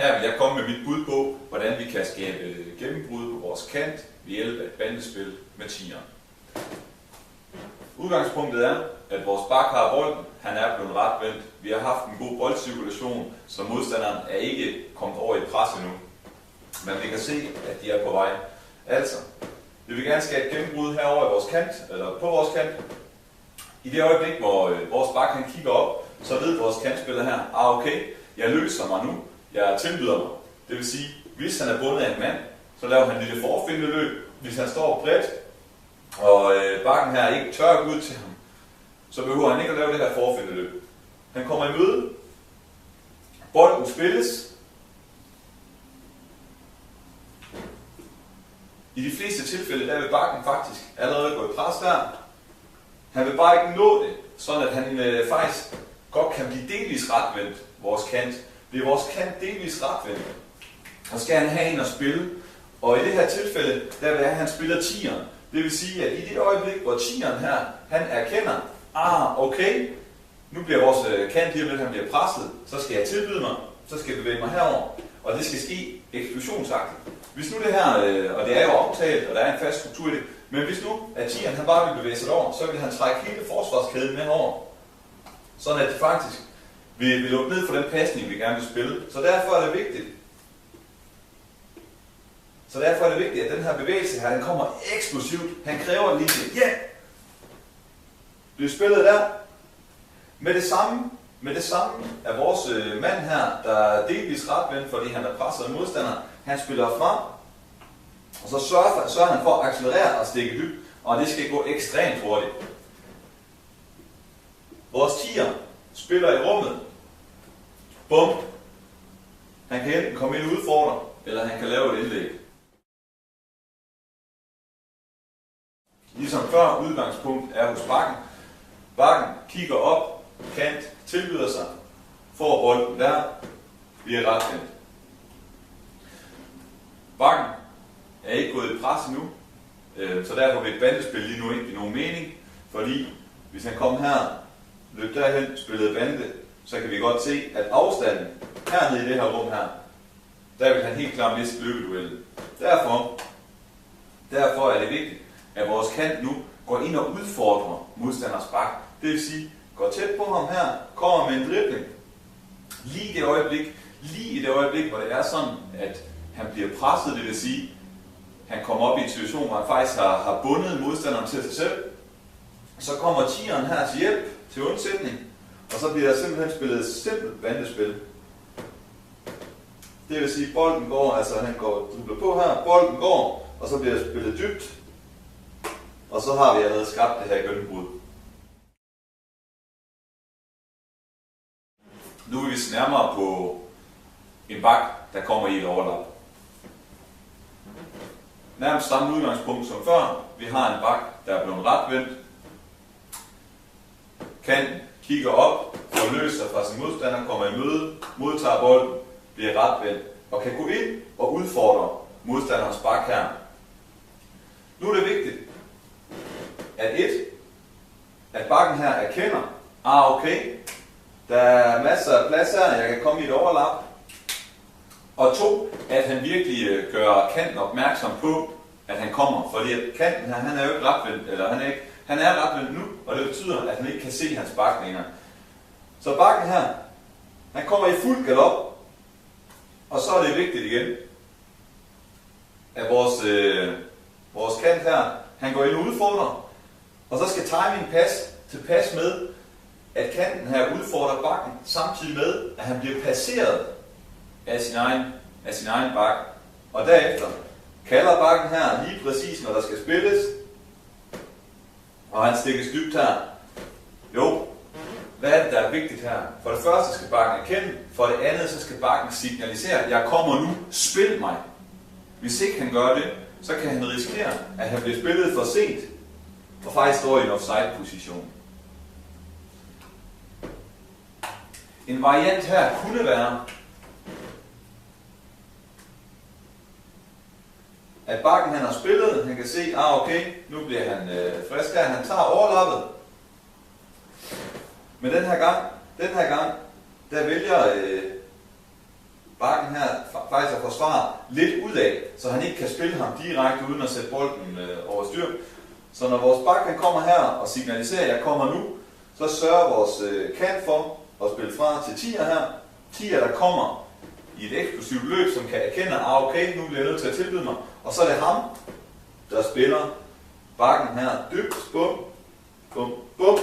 Her vil jeg komme med mit bud på, hvordan vi kan skabe gennembrud på vores kant ved hjælp af et bandespil med tieren. Udgangspunktet er, at vores bak har bolden, han er blevet retvendt. Vi har haft en god boldcirkulation, så modstanderen er ikke kommet over i pres endnu. Men vi kan se, at de er på vej. Altså, vi vil gerne skabe gennembrud herover i vores kant, eller på vores kant. I det øjeblik, hvor vores bak han kigger op, så ved vores kantspiller her, okay, jeg løser mig nu, jeg tilbyder mig. Det vil sige, hvis han er bundet af en mand, så laver han et lille forfindeløb. Hvis han står bredt, og bakken her ikke tør at gå ud til ham, så behøver han ikke at lave det her forfindeløb. Han kommer i møde, bolden spilles. I de fleste tilfælde, der vil bakken faktisk allerede gå i pres der. Han vil bare ikke nå det, sådan at han faktisk godt kan blive delvis retvendt, vores kant. Bliver vores kant delvis retvendt, og skal han have en at spille. Og i det her tilfælde, der vil jeg, at han spiller tieren. Det vil sige, at i det øjeblik, hvor tieren her, han erkender, okay, nu bliver vores kant lige om lidt, han bliver presset, så skal jeg tilbyde mig, så skal jeg bevæge mig herover, og det skal ske eksplosionsagtigt. Hvis nu det her, og det er jo optaget, og der er en fast struktur i det, men hvis nu, at tieren han bare vil bevæge sig over, så vil han trække hele forsvarskæden med over. Sådan at det faktisk vil lukke ned for den pasning, vi gerne vil spille. Så derfor er det vigtigt, at den her bevægelse her, den kommer eksplosivt. Han kræver lige til, bliver spillet der. Med det samme er vores mand her, der er delvis retvendt, fordi han er presset af modstander. Han spiller frem, og så sørger han for at accelerere og stikke dybt, og det skal gå ekstremt hurtigt. Vores tier spiller i rummet. Bum. Han kan enten komme ind og udfordre, eller han kan lave et indlæg. Ligesom før, udgangspunkt er hos bakken. Bakken kigger op, kant, tilbyder sig, får bolden der, bliver retvendt. Bakken er ikke gået i pres endnu, så derfor vil et bandespil lige nu ikke give nogen mening, fordi hvis han kom her, løb derhen, spillede bande, så kan vi godt se, at afstanden hernede i det her rum her, der vil han helt klart miste løbeduellen. Derfor er det vigtigt, at vores kant nu går ind og udfordrer modstanders bak. Det vil sige, går tæt på ham her, kommer med en dribling. Lige i det øjeblik, hvor det er sådan, at han bliver presset, det vil sige, han kommer op i en situation, hvor han faktisk har bundet modstanderen til sig selv. Så kommer tieren her til hjælp, til undsætning, og så bliver der simpelthen spillet et simpelt bandespil. Det vil sige, bolden går, altså han går dribler på her, bolden går, og så bliver der spillet dybt, og så har vi allerede skabt det her gennembrud. Nu vil vi se nærmere på en bak, der kommer i et overlap. Nærmest samme udgangspunkt som før. Vi har en bak, der er blevet retvendt. Kanten kigger op, får løst sig fra sin modstander, kommer i møde, modtager bolden, bliver retvendt og kan gå ind og udfordre modstanderens bak her. Nu er det vigtigt, at bakken her erkender, okay, der er masser af plads her, jeg kan komme i et overlap. Og 2, at han virkelig gør kanten opmærksom på, at han kommer, fordi at kanten her, han er jo ikke retvendt, eller han er retvendt nu, og det betyder, at han ikke kan se hans bak længere. Så bakken her, han kommer i fuld galop, og så er det vigtigt igen, at vores kant her, han går ind og udfordrer, og så skal timingen passe med, at kanten her udfordrer bakken, samtidig med, at han bliver passeret af sin egen bak. Og derefter kalder bakken her lige præcis, når der skal spilles, og han stikkes dybt her. Jo, hvad er det, der er vigtigt her? For det første skal bakken erkende, for det andet så skal bakken signalisere, jeg kommer nu, spil mig. Hvis ikke han gør det, så kan han risikere, at han bliver spillet for sent, og faktisk står i en offside-position. En variant her kunne være, at bakken han har spillet, han kan se, okay, nu bliver han frisk her, han tager overlappet. Men den her gang, der vælger bakken her faktisk at forsvare lidt ud af, så han ikke kan spille ham direkte uden at sætte bolden over styr. Så når vores bak han kommer her og signaliserer, at jeg kommer nu, så sørger vores kant for at spille fra til 10'er her. 10'er, der kommer i et eksplosivt løb, som kan erkende, at okay, nu bliver jeg nødt til at tilbyde mig. Og så er det ham, der spiller bakken her dybt, bum, bum, bum,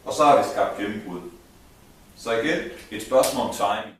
og så har vi skabt gennembrud. Så igen, et spørgsmål om timing.